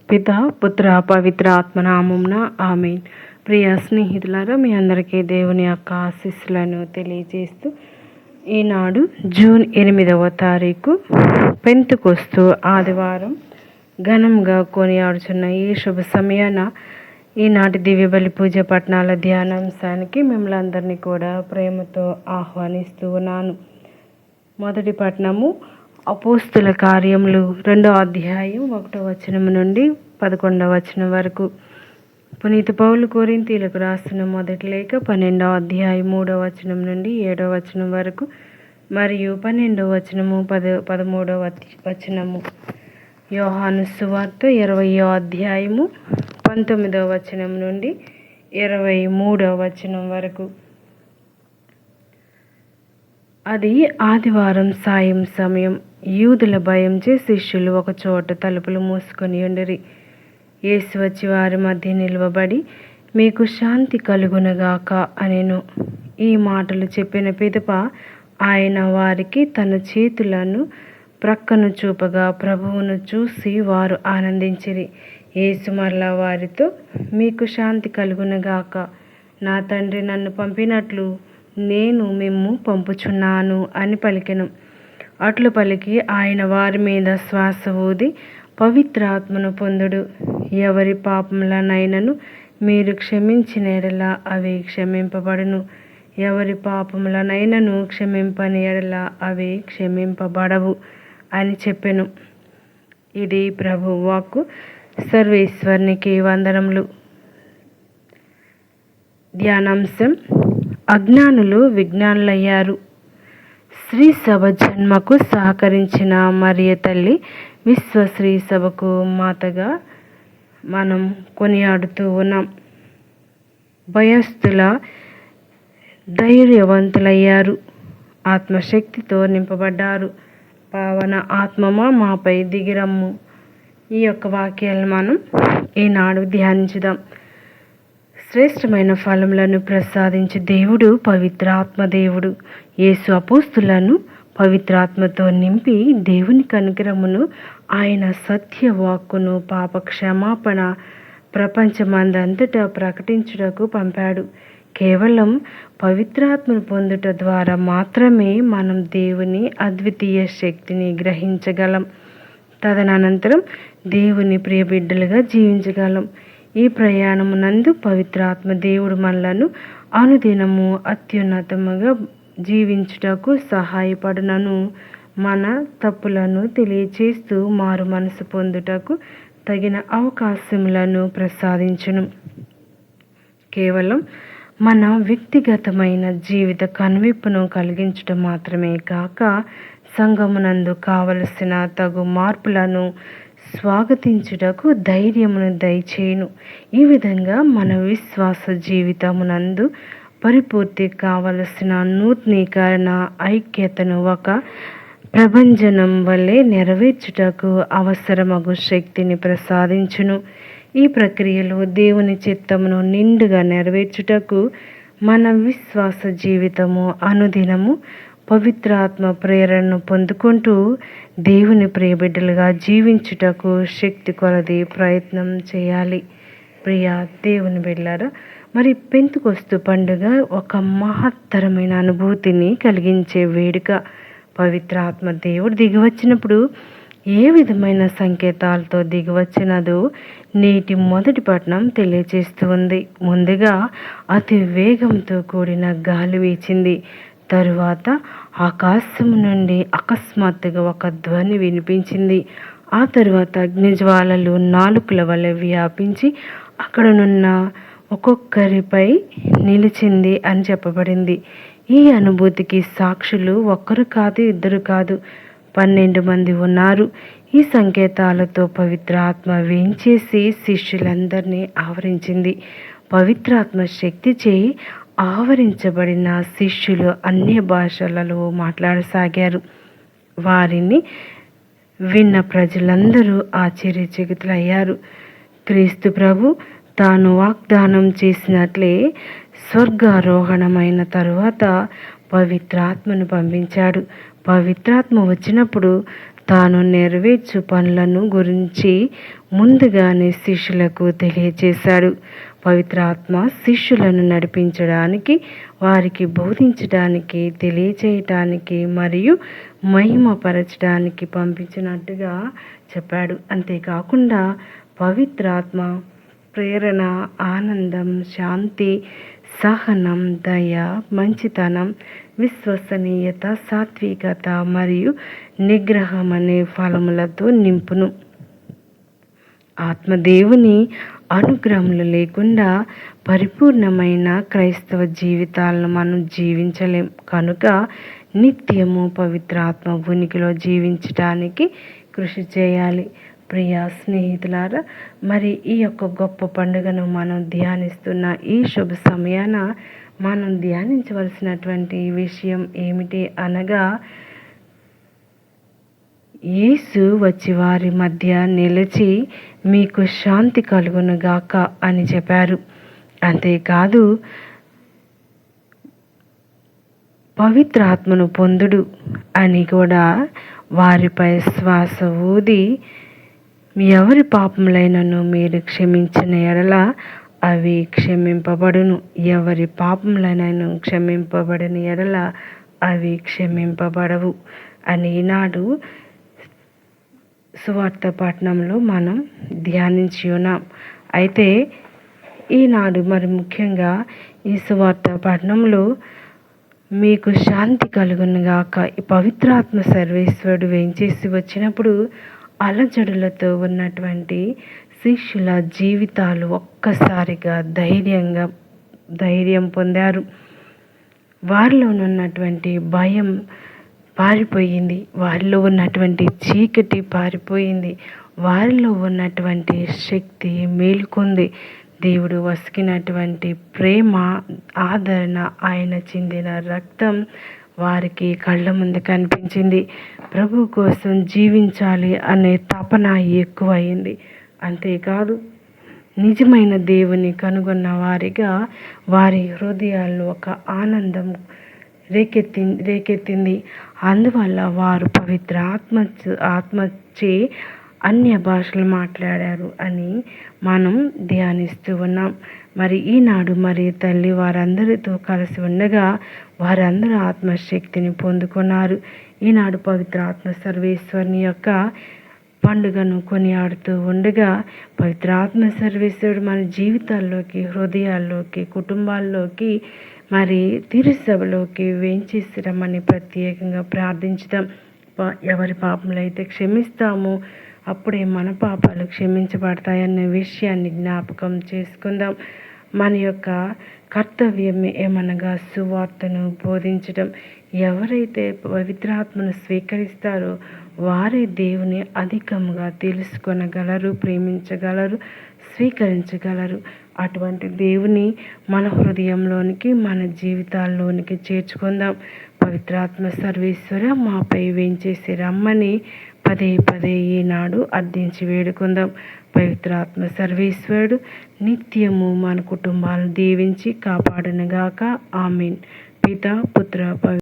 పిత పుత్ర పవిత్ర ఆత్మనామమున ఆమేన్. ప్రియ స్నేహితులారా, మీ అందరికీ దేవుని యొక్క ఆశీస్సులను తెలియజేస్తూ ఈనాడు జూన్ 8వ తారీఖు పెంతెకొస్తు ఆదివారం ఘనంగా కొనియాడుచున్న ఈ శుభ సమయాన ఈనాటి దివ్య బలి పూజ పట్టణాల ధ్యానాంశానికి మిమ్మల్ని అందరినీ కూడా ప్రేమతో ఆహ్వానిస్తూ ఉన్నాను. మొదటి పట్టణము అపోస్తుల కార్యములు 2వ అధ్యాయం 1వ వచనం నుండి 11వ వచనం వరకు. పునీత పౌలు కొరింథీయులకు రాసిన మొదటి లేఖ 12వ అధ్యాయం 3వ వచనం నుండి 7వ వచనం వరకు మరియు 12వ వచనము 13వ వచనము. యోహాను సువార్త 20వ అధ్యాయము 19వ వచనం నుండి 23వ వచనం వరకు. అది ఆదివారం సాయం సమయం. యూదుల భయంచే శిష్యులు ఒక చోట తలుపులు మూసుకొని ఉండిరి. యేసు వచ్చి వారి మధ్య నిలువబడి, మీకు శాంతి కలుగునగాక అనెను. ఈ మాటలు చెప్పిన పిదప ఆయన వారికి తన చేతులను ప్రక్కను చూపగా ప్రభువును చూసి వారు ఆనందించిరి. యేసు మరలా వారితో, మీకు శాంతి కలుగునగాక. నా తండ్రి నన్ను పంపినట్లు నేను మిమ్ము పంపుచున్నాను అని పలికెను. అట్లు పలికి ఆయన వారి మీద శ్వాస ఊది, పవిత్రాత్మను పొందుడు. ఎవరి పాపములనైనను మీరు క్షమించిన ఎడల అవి క్షమింపబడును, ఎవరి పాపములనైనను క్షమింపని ఎడల అవి క్షమింపబడవు అని చెప్పెను. ఇది ప్రభు వాక్కు. సర్వేశ్వరునికి వందనములు. ధ్యానాంశం: అజ్ఞానులు విజ్ఞానులయ్యారు. శ్రీ సభ జన్మకు సహకరించిన మరియ తల్లి విశ్వ శ్రీ సభకు మాతగా మనం కొనియాడుతూ ఉన్నాం. భయస్థుల ధైర్యవంతులయ్యారు, ఆత్మశక్తితో నింపబడ్డారు. పావన ఆత్మమా మాపై దిగిరమ్ము. ఈ యొక్క వాక్యాలను మనం ఈనాడు ధ్యానించుదాం. శ్రేష్టమైన ఫలములను ప్రసాదించే దేవుడు పవిత్రాత్మ దేవుడు. యేసు అపోస్తులను పవిత్రాత్మతో నింపి దేవుని కనుగ్రహమును, ఆయన సత్యవాక్కును, పాప క్షమాపణ ప్రపంచమందంతటా ప్రకటించుటకు పంపాడు. కేవలం పవిత్రాత్మను పొందుట ద్వారా మాత్రమే మనం దేవుని అద్వితీయ శక్తిని గ్రహించగలం. తదనంతరం దేవుని ప్రియబిడ్డలుగా జీవించగలం. ఈ ప్రయాణమునందు పవిత్రాత్మ దేవుడు మనలను అనుదినము అత్యున్నతముగా జీవించుటకు సహాయపడునను. మన తప్పులను తెలియచేస్తూ మారు మనసు పొందుటకు తగిన అవకాశములను ప్రసాదించును. కేవలం మన వ్యక్తిగతమైన జీవిత కనువిప్పును కలిగించడం మాత్రమే కాక, సంఘమునందు కావలసిన తగు మార్పులను స్వాగతించుటకు ధైర్యమును దయచేయును. ఈ విధంగా మన విశ్వాస జీవితమునందు పరిపూర్తి కావలసిన నూతనీకరణ ఐక్యతను ఒక ప్రభంజనం వలె నెరవేర్చుటకు అవసరమగు శక్తిని ప్రసాదించును. ఈ ప్రక్రియలో దేవుని చిత్తమును నిండుగా నెరవేర్చుటకు మన విశ్వాస జీవితము అనుదినము పవిత్రాత్మ ప్రేరణను పొందుకుంటూ దేవుని ప్రియబిడ్డలుగా జీవించుటకు శక్తి కొలది ప్రయత్నం చేయాలి. ప్రియ దేవుని బిడ్డలారా, మరి పెంతెకొస్తు పండుగ ఒక మహత్తరమైన అనుభూతిని కలిగించే వేడుక. పవిత్రాత్మ దేవుడు దిగివచ్చినప్పుడు ఏ విధమైన సంకేతాలతో దిగివచ్చినదో నేటి మొదటి పట్టణం తెలియజేస్తూ ఉంది. ముందుగా అతి వేగంతో కూడిన గాలి వీచింది. తరువాత ఆకాశం నుండి అకస్మాత్తుగా ఒక ధ్వని వినిపించింది. ఆ తరువాత అగ్నిజ్వాలలు నాలుకల వలె వ్యాపించి అక్కడనున్న ఒక్కొక్కరిపై నిలిచింది అని చెప్పబడింది. ఈ అనుభూతికి సాక్షులు ఒక్కరు కాదు, ఇద్దరు కాదు, 12 మంది ఉన్నారు. ఈ సంకేతాలతో పవిత్రాత్మ వేంచేసి శిష్యులందరినీ ఆవరించింది. పవిత్రాత్మ శక్తి చేయి ఆవరించబడిన శిష్యులు అన్య భాషలలో మాట్లాడసాగారు. వారిని విన్న ప్రజలందరూ ఆశ్చర్యచకితులయ్యారు. క్రీస్తు ప్రభు తాను వాగ్దానం చేసినట్లే స్వర్గారోహణమైన తరువాత పవిత్రాత్మను పంపించాడు. పవిత్రాత్మ వచ్చినప్పుడు తాను నెరవేర్చు పనులను గురించి ముందుగానే శిష్యులకు తెలియచేశాడు. పవిత్రాత్మ శిష్యులను నడిపించడానికి, వారికి బోధించడానికి, తెలియచేయటానికి మరియు మహిమపరచడానికి పంపించినట్టుగా చెప్పాడు. అంతేకాకుండా పవిత్రాత్మ ప్రేరణ, ఆనందం, శాంతి, సహనం, దయ, మంచితనం, విశ్వసనీయత, సాత్వికత మరియు నిగ్రహం అనే ఫలములతో నింపును. ఆత్మదేవుని అనుగ్రహములు లేకుండా పరిపూర్ణమైన క్రైస్తవ జీవితాలను మనం జీవించలేం. కనుక నిత్యము పవిత్రాత్మ ఉనికిలో జీవించడానికి కృషి చేయాలి. ప్రియ స్నేహితులారా, మరి ఈ యొక్క గొప్ప పండుగను మనం ధ్యానిస్తున్న ఈ శుభ సమయాన మనం ధ్యానించవలసినటువంటి విషయం ఏమిటి అనగా, యేసు వచ్చి వారి మధ్య నిలిచి మీకు శాంతి కలుగునుగాక అని చెప్పారు. అంతేకాదు, పవిత్రాత్మను పొందుడు అని కూడా వారిపై శ్వాస ఊది, ఎవరి పాపములైనను మీరు క్షమించిన ఎడల అవి క్షమింపబడును, ఎవరి పాపములైనను క్షమింపబడిన ఎడల అవి క్షమింపబడవు అని ఈనాడు సువార్త పట్టణంలో మనం ధ్యానించి ఉన్నాం. అయితే ఈనాడు మరి ముఖ్యంగా ఈ సువార్త పట్టణంలో మీకు శాంతి కలుగునుగాక, ఈ పవిత్రాత్మ సర్వేశ్వరుడు వేంచేసి వచ్చినప్పుడు అలజడులతో ఉన్నటువంటి శిష్యుల జీవితాలు ఒక్కసారిగా ధైర్యం పొందారు. వారిలో ఉన్నటువంటి భయం పారిపోయింది, వారిలో ఉన్నటువంటి చీకటి పారిపోయింది, వారిలో ఉన్నటువంటి శక్తి మేలుకొంది. దేవుడు వసికినటువంటి ప్రేమ, ఆదరణ, ఆయన చిందిన రక్తం వారికి కళ్ళ ముందు కనిపించింది. ప్రభు కోసం జీవించాలి అనే తపన ఎక్కువయింది. అంతేకాదు, నిజమైన దేవుని కనుగొన్న వారిగా వారి హృదయాల్లో ఒక ఆనందం రేకెత్తింది. అందువల్ల వారు పవిత్ర ఆత్మచే అన్య భాషలు మాట్లాడారు అని మనం ధ్యానిస్తూ ఉన్నాం. మరి ఈనాడు మరి తల్లి వారందరితో కలిసి ఉండగా వారందరూ ఆత్మశక్తిని పొందుకున్నారు. ఈనాడు పవిత్ర ఆత్మ సర్వేశ్వరుని యొక్క పండుగను కొనియాడుతూ ఉండగా పవిత్ర ఆత్మ సర్వేశ్వరుడు మన జీవితాల్లోకి, హృదయాల్లోకి, కుటుంబాల్లోకి, మరి తిరుసభలోకి వేంచేసి రమ్మని ప్రత్యేకంగా ప్రార్థించుదాం. ఎవరి పాపములైతే క్షమిస్తామో అప్పుడే మన పాపాలు క్షమించబడతాయన్న విషయాన్ని జ్ఞాపకం చేసుకుందాం. మన యొక్క కర్తవ్యం ఏమనగా సువార్తను బోధించడం. ఎవరైతే పవిత్రాత్మను స్వీకరిస్తారో వారే దేవుని అధికముగా తెలుసుకొనగలరు, ప్రేమించగలరు, స్వీకరించగలరు. అటువంటి దేవుని మన హృదయంలోనికి, మన జీవితాల్లోనికి చేర్చుకుందాం. పవిత్రాత్మ సర్వేశ్వర మాపై వేంచేసి రమ్మని పదే పదే ఈనాడు అర్థించి వేడుకుందాం. పవిత్రాత్మ సర్వేశ్వరుడు నిత్యము మన కుటుంబాలను దీవించి కాపాడునుగాక. ఆమేన్. పితా, పుత్ర